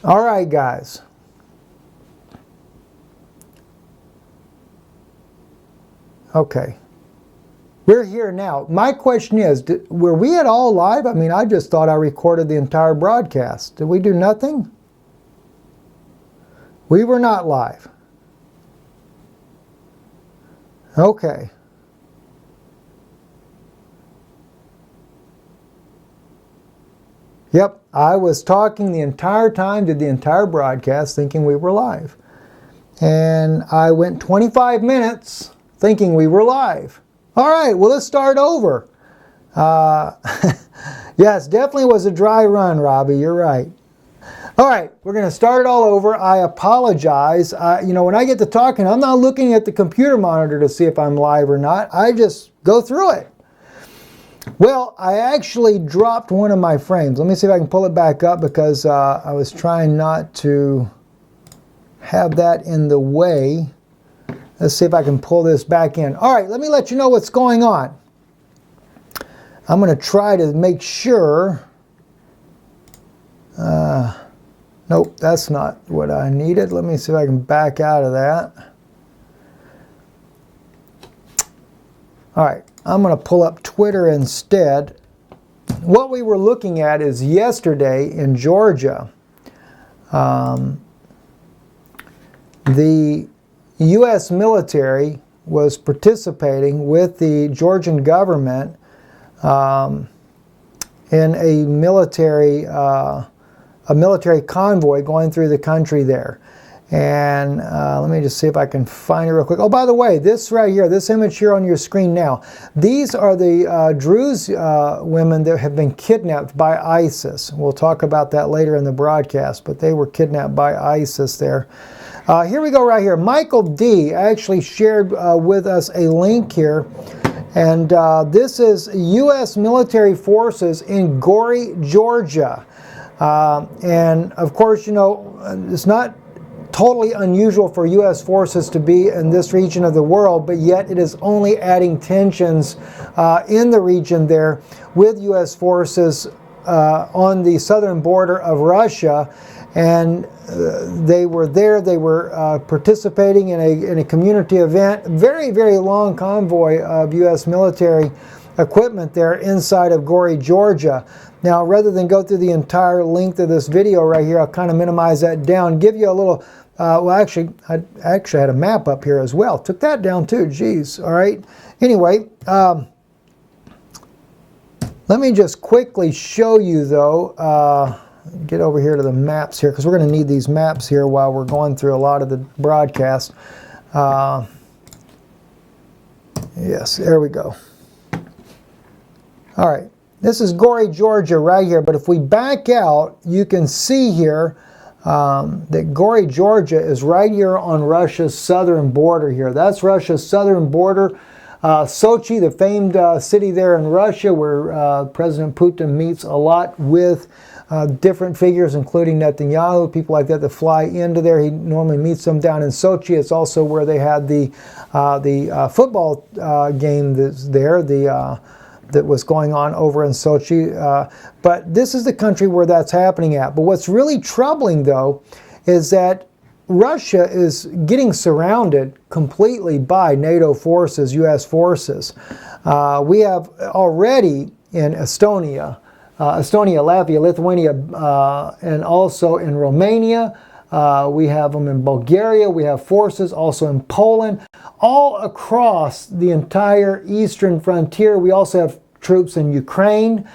All right, guys. Okay. We're here now. My question is, were we at all live? I mean, I just thought I recorded the entire broadcast. Did we do nothing? We were not live. Okay. Yep, I was talking the entire time, did the entire broadcast, thinking we were live. And I went 25 minutes thinking we were live. All right, well, let's start over. Yes, definitely was a dry run, Robbie. You're right. All right, we're going to start it all over. I apologize. When I get to talking, I'm not looking at the computer monitor to see if I'm live or not. I just go through it. Well, I actually dropped one of my frames. Let me see if I can pull it back up because I was trying not to have that in the way. Let's see if I can pull this back in. All right, let me let you know what's going on. I'm going to try to make sure. Nope, that's not what I needed. Let me see if I can back out of that. All right, I'm going to pull up Twitter instead. What we were looking at is yesterday in Georgia, the U.S. military was participating with the Georgian government in a military convoy going through the country there. And let me just see if I can find it real quick. Oh, by the way, this right here, this image here on your screen now, these are the Druze women that have been kidnapped by ISIS. We'll talk about that later in the broadcast, but they were kidnapped by ISIS there. Here we go right here. Michael D. actually shared with us a link here. And this is U.S. military forces in Gori, Georgia. And of course, it's not totally unusual for U.S. forces to be in this region of the world, but yet it is only adding tensions in the region there with U.S. forces on the southern border of Russia. And they were there, they were participating in a community event, very, very long convoy of U.S. military equipment there inside of Gori, Georgia. Now, rather than go through the entire length of this video right here, I'll kind of minimize that down, give you a little, I actually had a map up here as well. Took that down too, geez, all right. Anyway, let me just quickly show you though, get over here to the maps here, because we're going to need these maps here while we're going through a lot of the broadcast. Yes, there we go. All right, this is Gori, Georgia right here, but if we back out, you can see here that Gori, Georgia is right here on Russia's southern border here. That's Russia's southern border. Sochi, the famed city there in Russia where President Putin meets a lot with different figures, including Netanyahu, people like that fly into there. He normally meets them down in Sochi. It's also where they had the football game that's there, that was going on over in Sochi. But this is the country where that's happening at. But what's really troubling, though, is that Russia is getting surrounded completely by NATO forces, U.S. forces. We have already in Estonia, Latvia, Lithuania, and also in Romania. We have them in Bulgaria. We have forces also in Poland, all across the entire eastern frontier. We also have troops in Ukraine.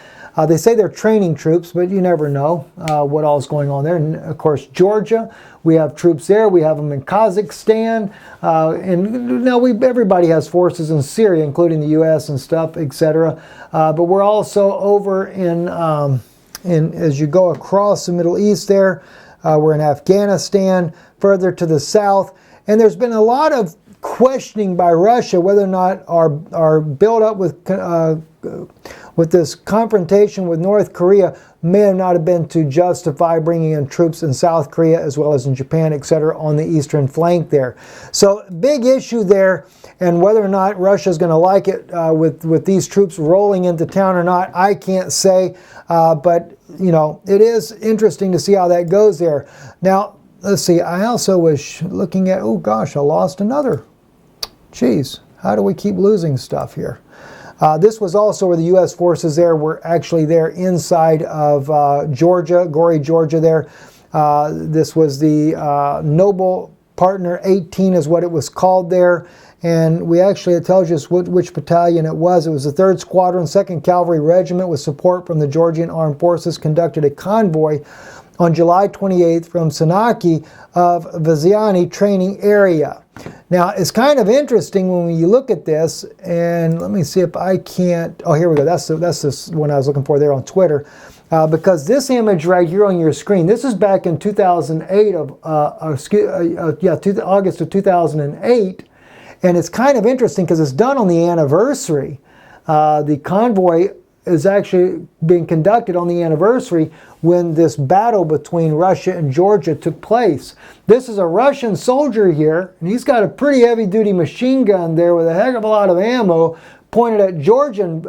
They say they're training troops, but you never know what all is going on there. And of course, Georgia, we have troops there. We have them in Kazakhstan, and now everybody has forces in Syria, including the U.S. and stuff, etc. But we're also over in as you go across the Middle East there. We're in Afghanistan, further to the south, and there's been a lot of questioning by Russia whether or not our build-up with this confrontation with North Korea may have not have been to justify bringing in troops in South Korea as well as in Japan, etc., on the eastern flank there. So big issue there, and whether or not Russia's going to like it with these troops rolling into town or not, I can't say, but you know, it is interesting to see how that goes there. Now, let's see, I also was looking at, oh gosh, I lost another. Geez, how do we keep losing stuff here? This was also where the U.S. forces there were actually there inside of Georgia, Gori, Georgia there. This was the Noble Partner 18 is what it was called there. And we actually, it tells you which battalion it was. It was the 3rd Squadron, 2nd Cavalry Regiment with support from the Georgian Armed Forces conducted a convoy on July 28th from Sanaki of Viziani training area. Now, it's kind of interesting when you look at this, and let me see if I can't, oh, here we go. That's the one I was looking for there on Twitter. Because this image right here on your screen, this is back in 2008, August of 2008, and it's kind of interesting because it's done on the anniversary. The convoy is actually being conducted on the anniversary when this battle between Russia and Georgia took place. This is a Russian soldier here, and he's got a pretty heavy-duty machine gun there with a heck of a lot of ammo pointed at Georgian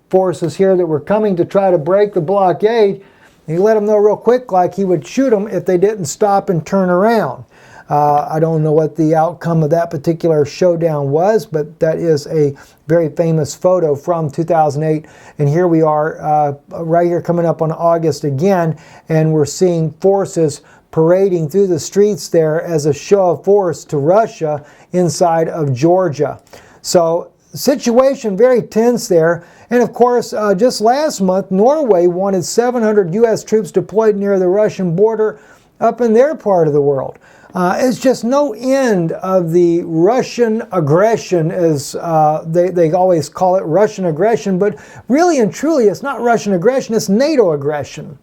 forces here that were coming to try to break the blockade. And he let them know real quick like he would shoot them if they didn't stop and turn around. I don't know what the outcome of that particular showdown was, but that is a very famous photo from 2008. And here we are right here coming up on August again, and we're seeing forces parading through the streets there as a show of force to Russia inside of Georgia. So situation very tense there. And of course, just last month, Norway wanted 700 U.S. troops deployed near the Russian border up in their part of the world. It's just no end of the Russian aggression, as they always call it, Russian aggression, but really and truly it's not Russian aggression, it's NATO aggression.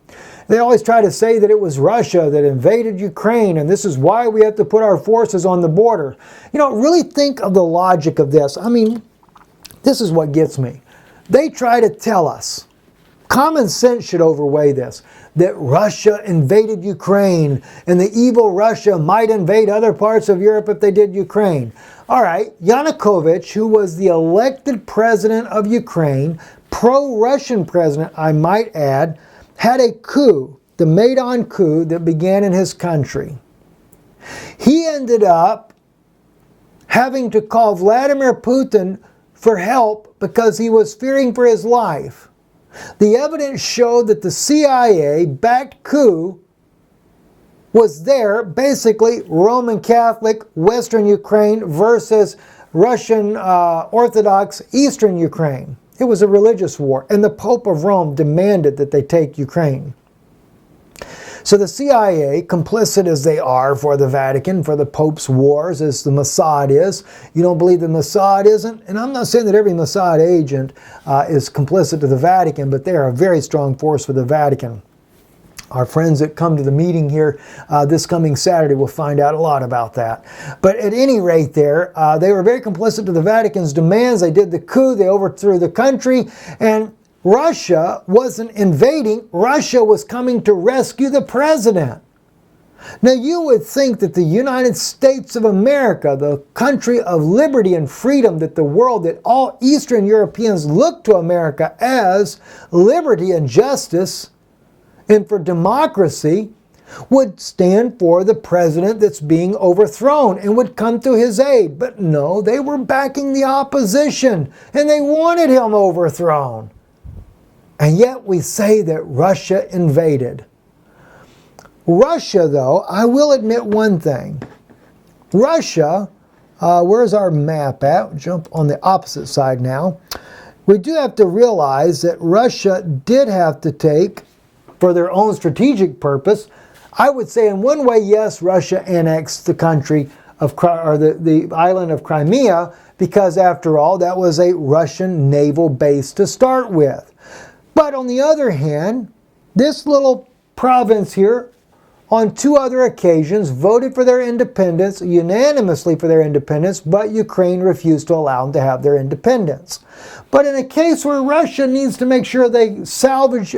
They always try to say that it was Russia that invaded Ukraine and this is why we have to put our forces on the border. You know, really think of the logic of this. I mean, this is what gets me. They try to tell us, common sense should overweigh this, that Russia invaded Ukraine and the evil Russia might invade other parts of Europe if they did Ukraine. All right, Yanukovych, who was the elected president of Ukraine, pro-Russian president, I might add, had a coup, the Maidan coup that began in his country. He ended up having to call Vladimir Putin for help because he was fearing for his life. The evidence showed that the CIA-backed coup was there, basically Roman Catholic Western Ukraine versus Russian Orthodox Eastern Ukraine. It was a religious war, and the Pope of Rome demanded that they take Ukraine. So the CIA, complicit as they are for the Vatican, for the Pope's wars, as the Mossad is. You don't believe the Mossad isn't? And I'm not saying that every Mossad agent is complicit to the Vatican, but they are a very strong force for the Vatican. Our friends that come to the meeting here this coming Saturday will find out a lot about that. But at any rate there, they were very complicit to the Vatican's demands. They did the coup, they overthrew the country, and Russia wasn't invading, Russia was coming to rescue the president. Now you would think that the United States of America, the country of liberty and freedom, that the world, that all Eastern Europeans look to America as liberty and justice and for democracy, would stand for the president that's being overthrown and would come to his aid. But no, they were backing the opposition and they wanted him overthrown. And yet we say that Russia invaded. Russia, though, I will admit one thing. Russia, where's our map at? Jump on the opposite side now. We do have to realize that Russia did have to take, for their own strategic purpose, I would say in one way, yes, Russia annexed the country of, or the island of Crimea, because after all, that was a Russian naval base to start with. But on the other hand, this little province here on 2 other occasions voted for their independence, unanimously for their independence, but Ukraine refused to allow them to have their independence. But in a case where Russia needs to make sure they salvage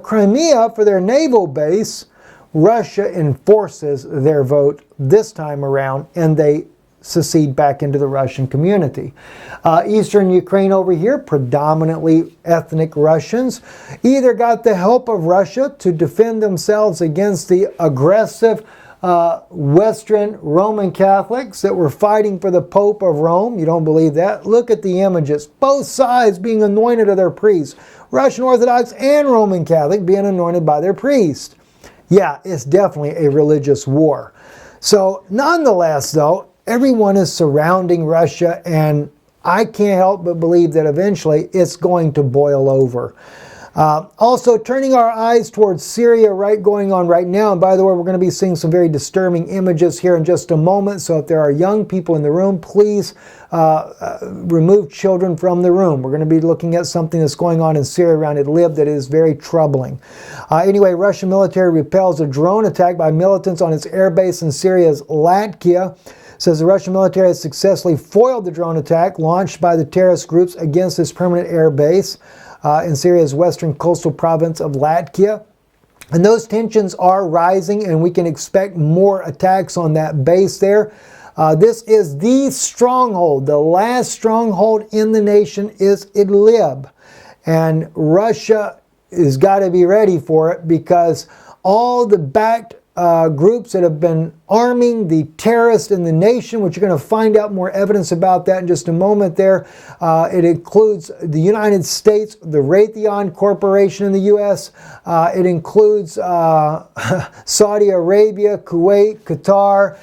Crimea for their naval base, Russia enforces their vote this time around, and they secede back into the Russian community. Eastern Ukraine over here, predominantly ethnic Russians, either got the help of Russia to defend themselves against the aggressive Western Roman Catholics that were fighting for the Pope of Rome. You don't believe that? Look at the images. Both sides being anointed of their priests. Russian Orthodox and Roman Catholic being anointed by their priest. Yeah, it's definitely a religious war. So nonetheless, though, everyone is surrounding Russia, and I can't help but believe that eventually it's going to boil over. Also, turning our eyes towards Syria going on right now. And by the way, we're going to be seeing some very disturbing images here in just a moment. So if there are young people in the room, please remove children from the room. We're going to be looking at something that's going on in Syria around Idlib that is very troubling. Anyway, Russian military repels a drone attack by militants on its airbase in Syria's Latakia. Says the Russian military has successfully foiled the drone attack launched by the terrorist groups against this permanent air base in Syria's western coastal province of Latakia. And those tensions are rising, and we can expect more attacks on that base there. This is the stronghold. The last stronghold in the nation is Idlib. And Russia has got to be ready for it, because all the backed groups that have been arming the terrorists in the nation, which you're going to find out more evidence about that in just a moment there. It includes the United States, the Raytheon Corporation in the U.S. It includes Saudi Arabia, Kuwait, Qatar,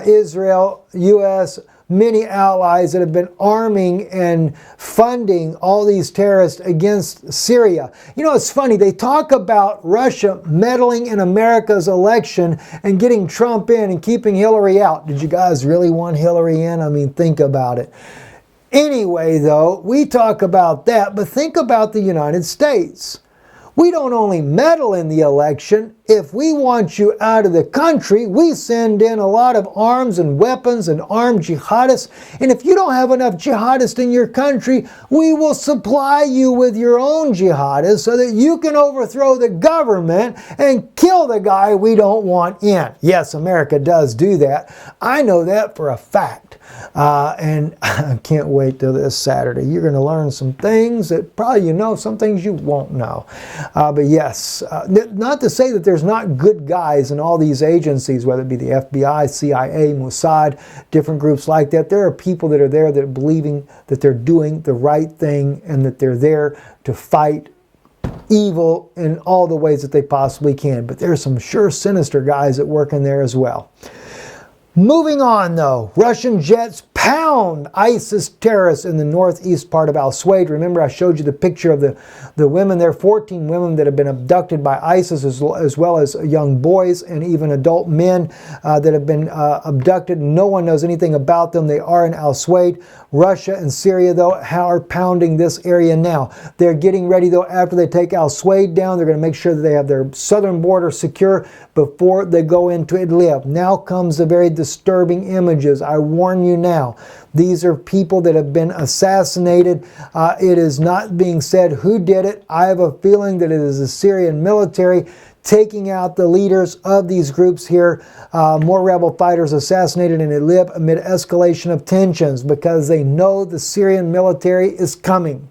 Israel, U.S., many allies that have been arming and funding all these terrorists against Syria. You know, it's funny, they talk about Russia meddling in America's election and getting Trump in and keeping Hillary out. Did you guys really want Hillary in? I mean, think about it. Anyway, though, we talk about that, but think about the United States. We don't only meddle in the election. If we want you out of the country, we send in a lot of arms and weapons and armed jihadists. And if you don't have enough jihadists in your country, we will supply you with your own jihadists so that you can overthrow the government and kill the guy we don't want in. Yes, America does do that. I know that for a fact. And I can't wait till this Saturday. You're going to learn some things that probably you know, some things you won't know. But yes, not to say that there's not good guys in all these agencies, whether it be the FBI, CIA, Mossad, different groups like that. There are people that are there that are believing that they're doing the right thing and that they're there to fight evil in all the ways that they possibly can. But there's some sure sinister guys that work in there as well. Moving on, though, Russian jets pound ISIS terrorists in the northeast part of al-Suwaid. Remember, I showed you the picture of the women there, 14 women that have been abducted by ISIS, as well as young boys and even adult men that have been abducted. No one knows anything about them. They are in al-Suwaid. Russia and Syria, though, are pounding this area now. They're getting ready, though, after they take al-Suwaid down. They're going to make sure that they have their southern border secure before they go into Idlib. Now comes the very disturbing images. I warn you now. These are people that have been assassinated. It is not being said who did it. I have a feeling that it is the Syrian military taking out the leaders of these groups here. More rebel fighters assassinated in Idlib amid escalation of tensions because they know the Syrian military is coming.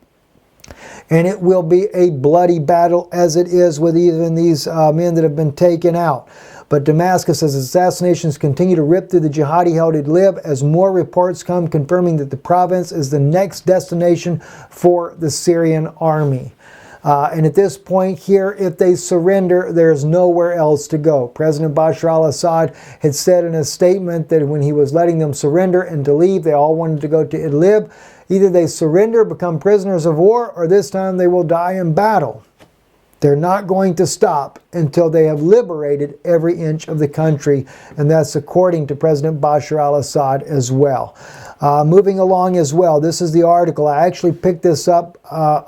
And it will be a bloody battle, as it is with even these men that have been taken out. But Damascus says assassinations continue to rip through the jihadi-held Idlib as more reports come confirming that the province is the next destination for the Syrian army. And at this point here, if they surrender, there's nowhere else to go. President Bashar al-Assad had said in a statement that when he was letting them surrender and to leave, they all wanted to go to Idlib. Either they surrender, become prisoners of war, or this time they will die in battle. They're not going to stop until they have liberated every inch of the country, and that's according to President Bashar al-Assad as well. Moving along as well, this is the article. I actually picked this up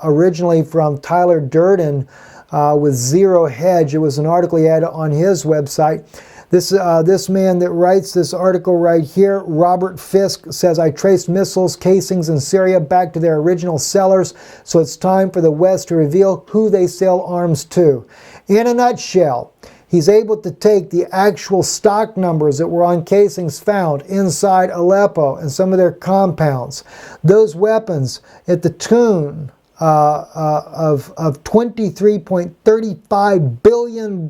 originally from Tyler Durden with zero hedge. It was an article he had on his website. This man that writes this article right here, Robert Fisk, says, I traced missiles casings in Syria back to their original sellers, so it's time for the West to reveal who they sell arms to. In a nutshell, he's able to take the actual stock numbers that were on casings found inside Aleppo and some of their compounds. Those weapons at the tune of $23.35 billion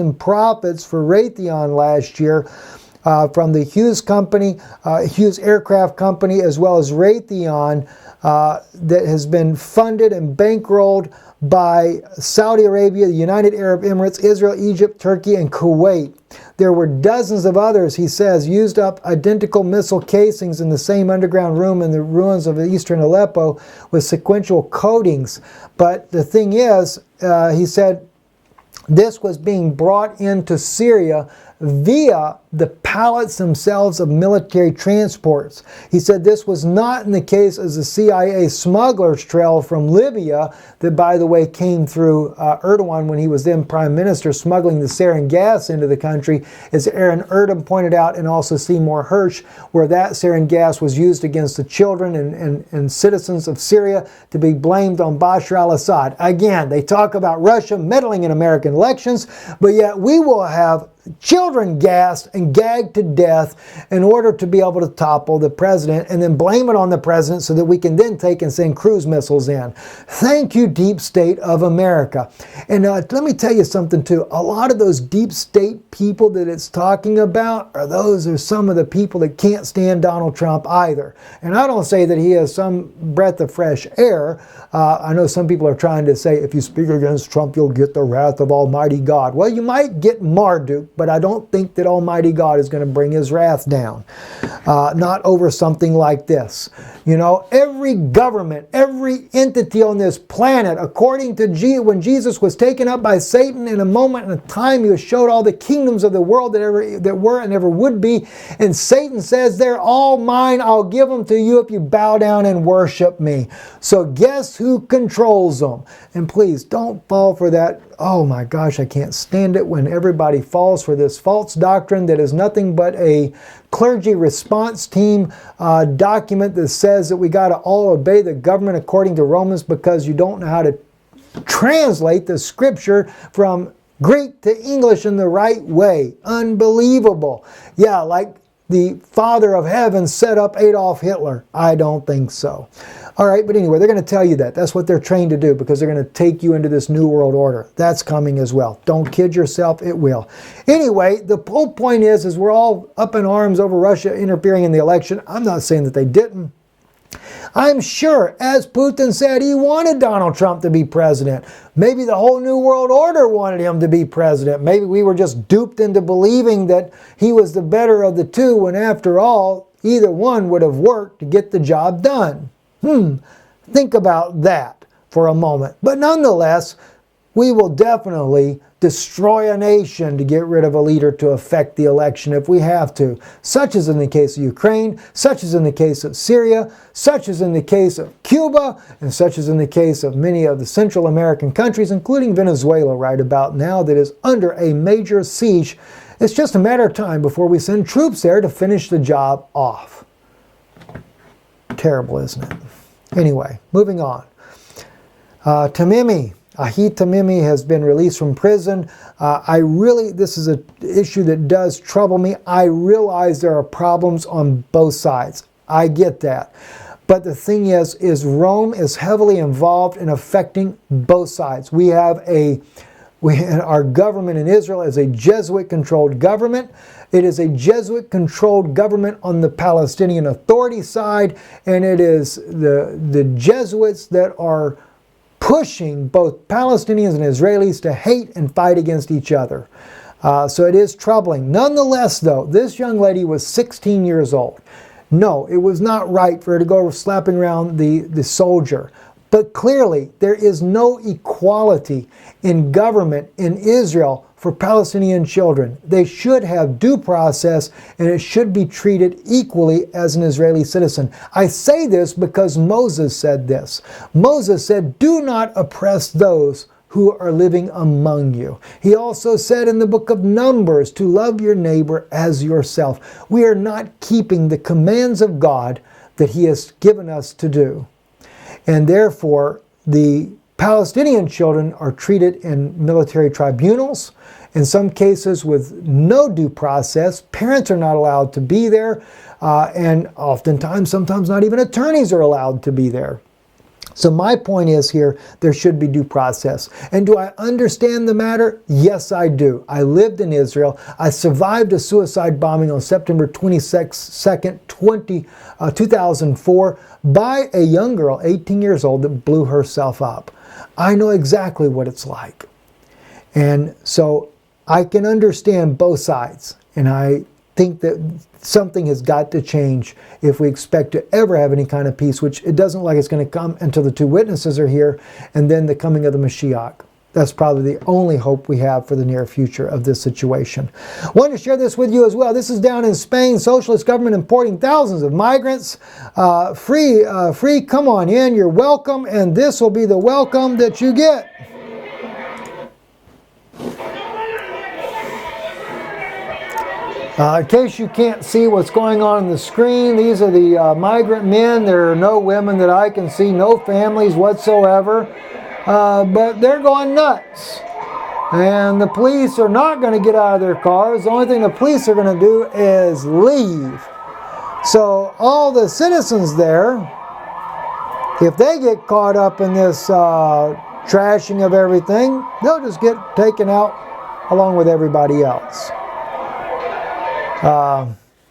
in profits for Raytheon last year from the Hughes Company, Hughes Aircraft Company, as well as Raytheon, that has been funded and bankrolled by Saudi Arabia, the United Arab Emirates, Israel, Egypt, Turkey, and Kuwait. There were dozens of others, he says, used up identical missile casings in the same underground room in the ruins of eastern Aleppo with sequential coatings. But the thing is, he said, this was being brought into Syria via the pallets themselves of military transports. He said this was not in the case as the CIA smugglers trail from Libya that, by the way, came through Erdogan when he was then prime minister, smuggling the sarin gas into the country, as Aaron Erdem pointed out, and also Seymour Hersh, where that sarin gas was used against the children and citizens of Syria to be blamed on Bashar al-Assad. Again, they talk about Russia meddling in American elections, but yet we will have children gassed and gagged to death in order to be able to topple the president and then blame it on the president so that we can then take and send cruise missiles in. Thank you, deep state of America. And let me tell you something too. A lot of those deep state people that it's talking about are some of the people that can't stand Donald Trump either. And I don't say that he has some breath of fresh air. I know some people are trying to say, if you speak against Trump, you'll get the wrath of Almighty God. Well, you might get Marduk, but I don't think that Almighty God is going to bring his wrath down. Not over something like this. You know, every government, every entity on this planet, according to when Jesus was taken up by Satan, in a moment in a time, he was showed all the kingdoms of the world that were and ever would be. And Satan says, they're all mine. I'll give them to you if you bow down and worship me. So guess who controls them? And please don't fall for that. Oh my gosh, I can't stand it when everybody falls for this false doctrine that is nothing but a clergy response team document that says that we got to all obey the government according to Romans because you don't know how to translate the scripture from Greek to English in the right way. Unbelievable. Yeah, like the Father of Heaven set up Adolf Hitler. I don't think so. All right, but anyway, they're going to tell you that. That's what they're trained to do because they're going to take you into this new world order. That's coming as well. Don't kid yourself, it will. Anyway, the whole point is we're all up in arms over Russia interfering in the election. I'm not saying that they didn't. I'm sure, as Putin said, he wanted Donald Trump to be president. Maybe the whole New World Order wanted him to be president. Maybe we were just duped into believing that he was the better of the two when, after all, either one would have worked to get the job done. Think about that for a moment. But nonetheless, we will definitely destroy a nation to get rid of a leader to affect the election if we have to. Such as in the case of Ukraine, such as in the case of Syria, such as in the case of Cuba, and such as in the case of many of the Central American countries, including Venezuela right about now, that is under a major siege. It's just a matter of time before we send troops there to finish the job off. Terrible, isn't it? Anyway, moving on. Tamimi. Ahed Tamimi has been released from prison. This is an issue that does trouble me. I realize there are problems on both sides. I get that. But the thing is Rome is heavily involved in affecting both sides. Our government in Israel is a Jesuit-controlled government. It is a Jesuit-controlled government on the Palestinian Authority side, and it is the Jesuits that are pushing both Palestinians and Israelis to hate and fight against each other. So it is troubling. Nonetheless, though, this young lady was 16 years old. No, it was not right for her to go slapping around the soldier. But clearly, there is no equality in government in Israel for Palestinian children. They should have due process, and it should be treated equally as an Israeli citizen. I say this because Moses said this. Moses said, "Do not oppress those who are living among you. He also said in the book of Numbers to love your neighbor as yourself. We are not keeping the commands of God that He has given us to do. And therefore, the Palestinian children are treated in military tribunals, in some cases with no due process. Parents are not allowed to be there, and oftentimes, sometimes not even attorneys are allowed to be there. So my point is here, there should be due process. And do I understand the matter? Yes, I do. I lived in Israel. I survived a suicide bombing on September 22nd, 2004 by a young girl, 18 years old, that blew herself up. I know exactly what it's like. And so I can understand both sides. And I think that something has got to change if we expect to ever have any kind of peace, which it doesn't look like it's going to come until the two witnesses are here and then the coming of the Mashiach. That's probably the only hope we have for the near future of this situation. Wanted to share this with you as well. This is down in Spain. Socialist government importing thousands of migrants. Free, come on in. You're welcome, and this will be the welcome that you get. In case you can't see what's going on the screen, these are the migrant men. There are no women that I can see, no families whatsoever. But they're going nuts. And the police are not going to get out of their cars. The only thing the police are going to do is leave. So all the citizens there, if they get caught up in this trashing of everything, they'll just get taken out along with everybody else.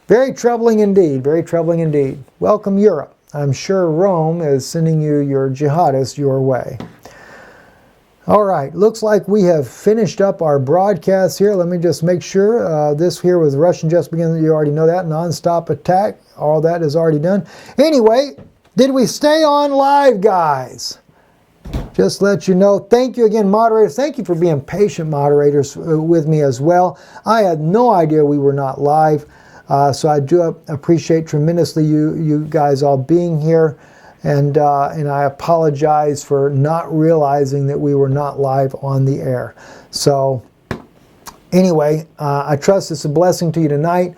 Very troubling indeed, very troubling indeed. Welcome, Europe. I'm sure Rome is sending you your jihadists your way. All right, looks like we have finished up our broadcast here. Let me just make sure. This here was Russian just beginning. You already know that. Non-stop attack. All that is already done. Anyway, did we stay on live, guys? Just let you know. Thank you again, moderators. Thank you for being patient moderators with me as well. I had no idea we were not live. So I do appreciate tremendously you guys all being here. And I apologize for not realizing that we were not live on the air. So anyway, I trust it's a blessing to you tonight.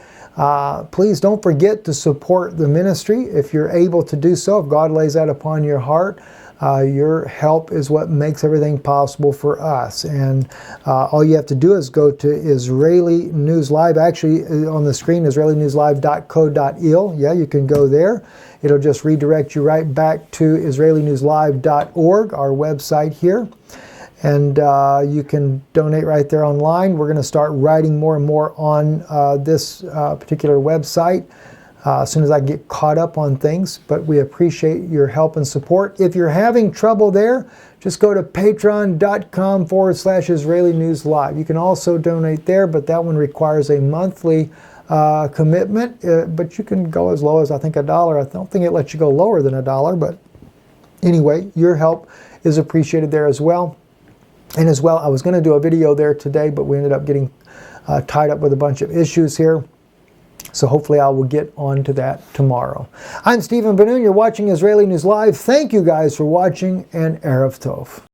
Please don't forget to support the ministry if you're able to do so. If God lays that upon your heart, your help is what makes everything possible for us. And all you have to do is go to Israeli News Live. Actually, on the screen, israelinewslive.co.il. Yeah, you can go there. It'll just redirect you right back to israelinewslive.org, our website here. And you can donate right there online. We're going to start writing more and more on this particular website as soon as I get caught up on things. But we appreciate your help and support. If you're having trouble there, just go to patreon.com/Israeli News Live. You can also donate there, but that one requires a monthly commitment. But you can go as low as, I think, $1. I don't think it lets you go lower than $1. But anyway, your help is appreciated there as well. And as well, I was going to do a video there today, but we ended up getting tied up with a bunch of issues here. So hopefully I will get on to that tomorrow. I'm Stephen Ben-Nun. You're watching Israeli News Live. Thank you guys for watching, and Erev Tov.